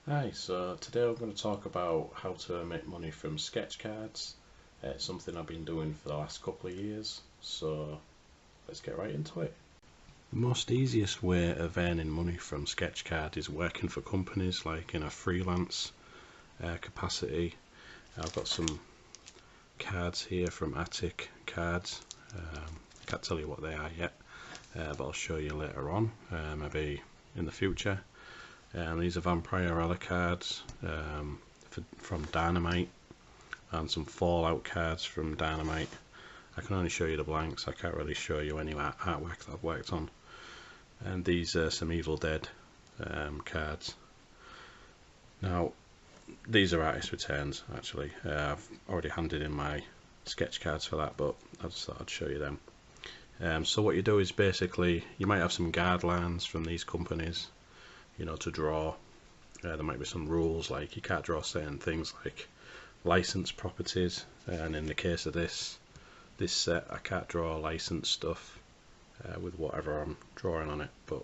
Hi, so today I'm going to talk about how to make money from sketch cards. It's something I've been doing for the last couple of years, so let's get right into it. The most easiest way of earning money from sketch card is working for companies, like in a freelance capacity. I've got some cards here from Attic Cards. I can't tell you what they are yet, but I'll show you later on, maybe in the future. These are Vampire cards from Dynamite, and some Fallout cards from Dynamite. I can only show you the blanks, I can't really show you any artwork that I've worked on. And these are some Evil Dead cards. Now, these are artist returns actually. I've already handed in my sketch cards for that, but I just thought I'd show you them. So what you do is basically, you might have some guidelines from these companies, you know, to draw. There might be some rules, like you can't draw certain things like licensed properties, and in the case of this set I can't draw licensed stuff with whatever I'm drawing on it, but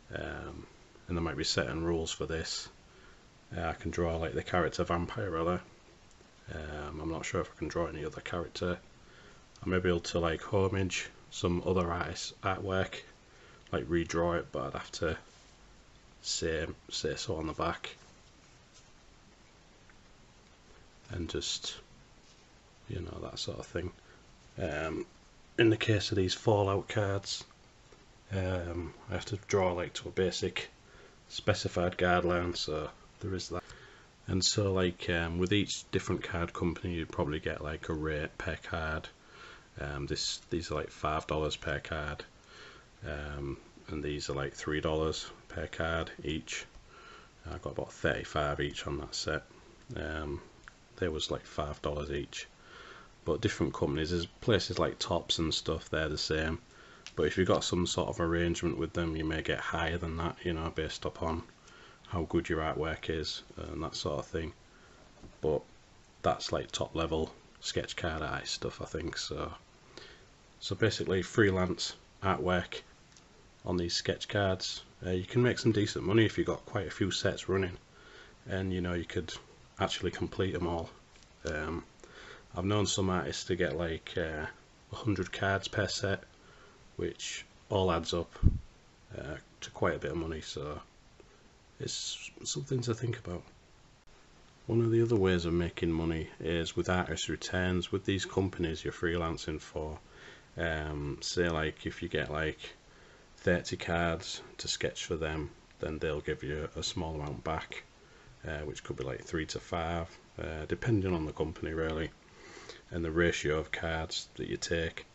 and there might be certain rules for this. I can draw like the character Vampirella. I'm not sure if I can draw any other character. I may be able to like homage some other artist's artwork, like redraw it, but I'd have to say so on the back, and just, you know, that sort of thing. In the case of these Fallout cards, I have to draw like to a basic specified guideline, so there is that. And so like with each different card company you'd probably get like a rate per card. These are like $5 per card, and these are like $3 per card each. I got about 35 each on that set. They was like $5 each, but different companies, there's places like Topps and stuff, they're the same, but if you've got some sort of arrangement with them you may get higher than that, you know, based upon how good your artwork is and that sort of thing. But that's like top level sketch card artist stuff, I think. So basically freelance artwork on these sketch cards, you can make some decent money if you've got quite a few sets running, and you know, you could actually complete them all. I've known some artists to get like 100 cards per set, which all adds up to quite a bit of money, so it's something to think about. One of the other ways of making money is with artist returns. With these companies you're freelancing for, say like if you get like 30 cards to sketch for them, then they'll give you a small amount back, which could be like 3 to 5, depending on the company really, and the ratio of cards that you take.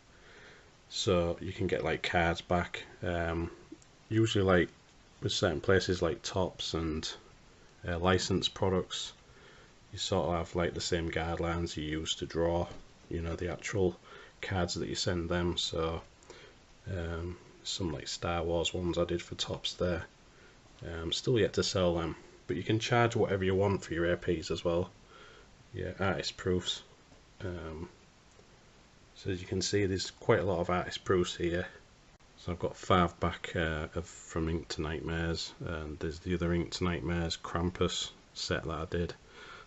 So you can get like cards back, usually like with certain places like Topps and licensed products, you sort of have like the same guidelines you use to draw, you know, the actual cards that you send them. So some like Star Wars ones I did for Topps there. Still yet to sell them, but you can charge whatever you want for your APs as well. Yeah, artist proofs. So as you can see, there's quite a lot of artist proofs here. So I've got 5 back from Ink to Nightmares, and there's the other Ink to Nightmares Krampus set that I did.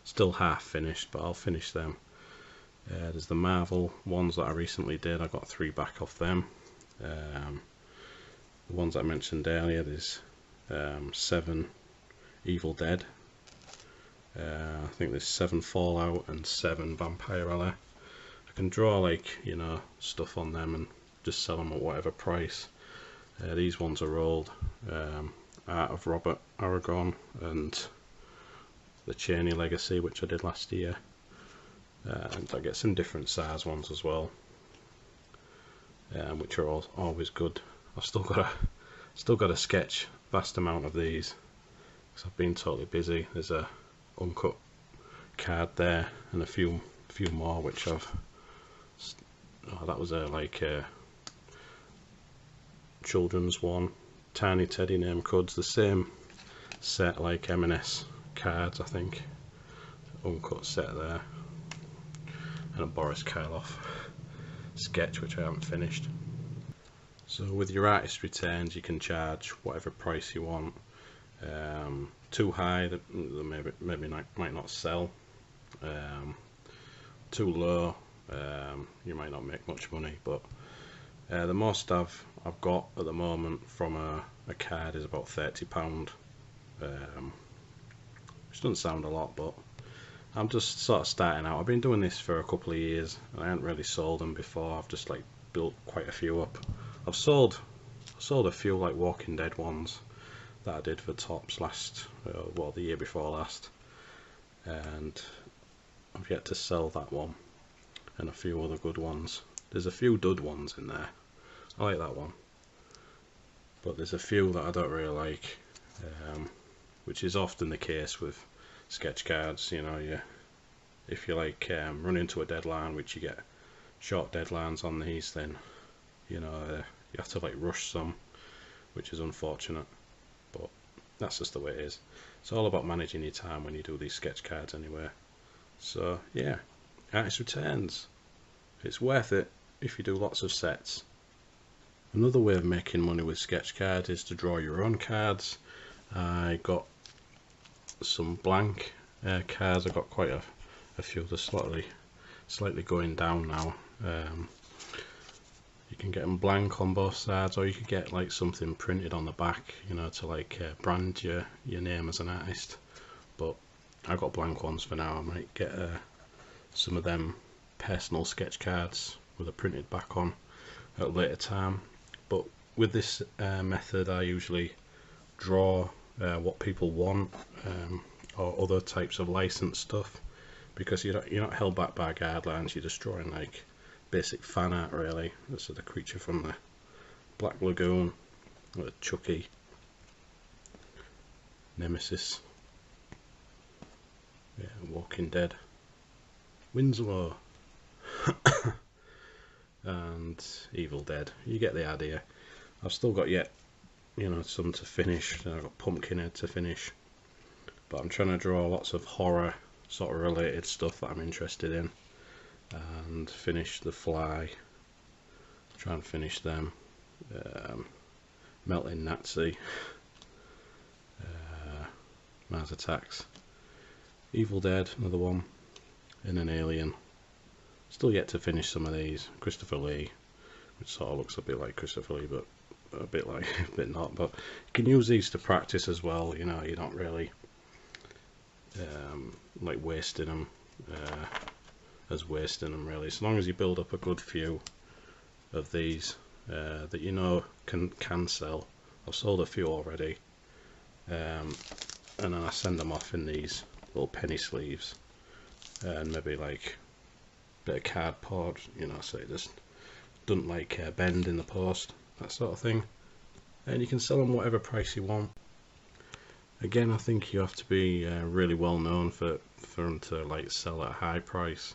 Still half finished, but I'll finish them. There's the Marvel ones that I recently did, I got 3 back off them. The ones I mentioned earlier, there's 7 Evil Dead. I think there's 7 Fallout and 7 Vampirella. I can draw like, you know, stuff on them and just sell them at whatever price. These ones are old. Art of Robert Aragon and the Cheney Legacy, which I did last year. And I get some different size ones as well, which are always good. I've still got to sketch vast amount of these because I've been totally busy. There's a uncut card there and a few more which I've. Oh, that was like a children's one, Tiny Teddy Name Codes, the same set like M&S cards, I think. Uncut set there, and a Boris Karloff sketch which I haven't finished. So with your artist returns you can charge whatever price you want. Too high, that maybe might not sell. Too low, you might not make much money. But the most I've got at the moment from a card is about £30, which doesn't sound a lot, but I'm just sort of starting out. I've been doing this for a couple of years and I hadn't really sold them before. I've just like built quite a few up. I've sold a few like Walking Dead ones that I did for Topps the year before last, and I've yet to sell that one, and a few other good ones. There's a few dud ones in there. I like that one, but there's a few that I don't really like, which is often the case with sketch cards. You know, if you like run into a deadline, which you get short deadlines on these, then you know you have to like rush some, which is unfortunate, but that's just the way it is. It's all about managing your time when you do these sketch cards anyway. So yeah, artist returns, it's worth it if you do lots of sets. Another way of making money with sketch cards is to draw your own cards. I got some blank cards. I got quite a few. They're slightly going down now. You can get them blank on both sides, or you could get like something printed on the back, you know, to like brand your name as an artist. But I got blank ones for now. I might get some of them personal sketch cards with a printed back on at a later time. But with this method, I usually draw what people want, or other types of licensed stuff, because you're not held back by guidelines. You're just drawing like basic fan art really. This is the creature from the Black Lagoon, or Chucky, Nemesis, yeah, Walking Dead, Winslow, and Evil Dead. You get the idea. I've still got some to finish. I've got Pumpkinhead to finish, but I'm trying to draw lots of horror sort of related stuff that I'm interested in, and finish The Fly, try and finish them, Melting Nazi, Mars Attacks, Evil Dead, another one, and an Alien. Still yet to finish some of these. Christopher Lee, which sort of looks a bit like Christopher Lee, but a bit not. But you can use these to practice as well. You know, you're not really like wasting them really. As long as you build up a good few of these that you know can sell. I've sold a few already, and then I send them off in these little penny sleeves, and maybe like a bit of cardboard, you know, so it just doesn't like bend in the post, that sort of thing. And you can sell them whatever price you want. Again, I think you have to be really well known for them to like sell at a high price.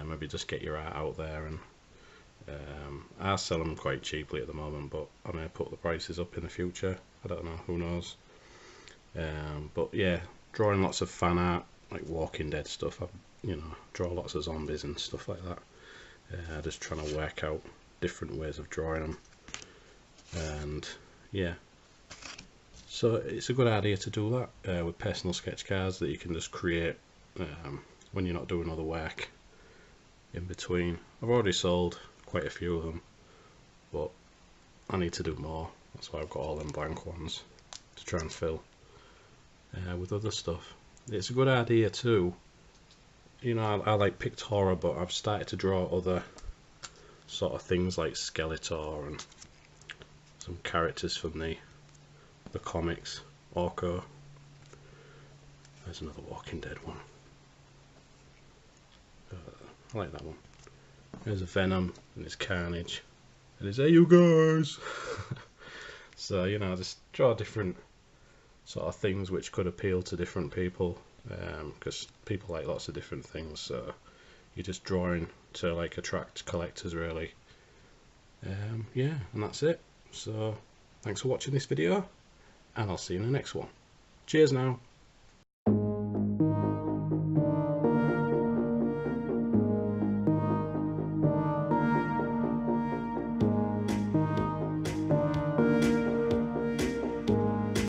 Maybe just get your art out there, and I sell them quite cheaply at the moment, but I may put the prices up in the future. I don't know, who knows. But yeah, drawing lots of fan art, like Walking Dead stuff. I draw lots of zombies and stuff like that. Just trying to work out different ways of drawing them, and yeah. So it's a good idea to do that with personal sketch cards that you can just create when you're not doing other work in between. I've already sold quite a few of them, but I need to do more. That's why I've got all them blank ones to try and fill with other stuff. It's a good idea too. You know, I like picked horror, but I've started to draw other sort of things like Skeletor and some characters from the comics. Orko. There's another Walking Dead one. I like that one. There's a Venom and there's Carnage and there's Hey You Guys. So you know, just draw different sort of things which could appeal to different people, because people like lots of different things. So you're just drawing to like attract collectors really. Yeah, and that's it. So thanks for watching this video, and I'll see you in the next one. Cheers now.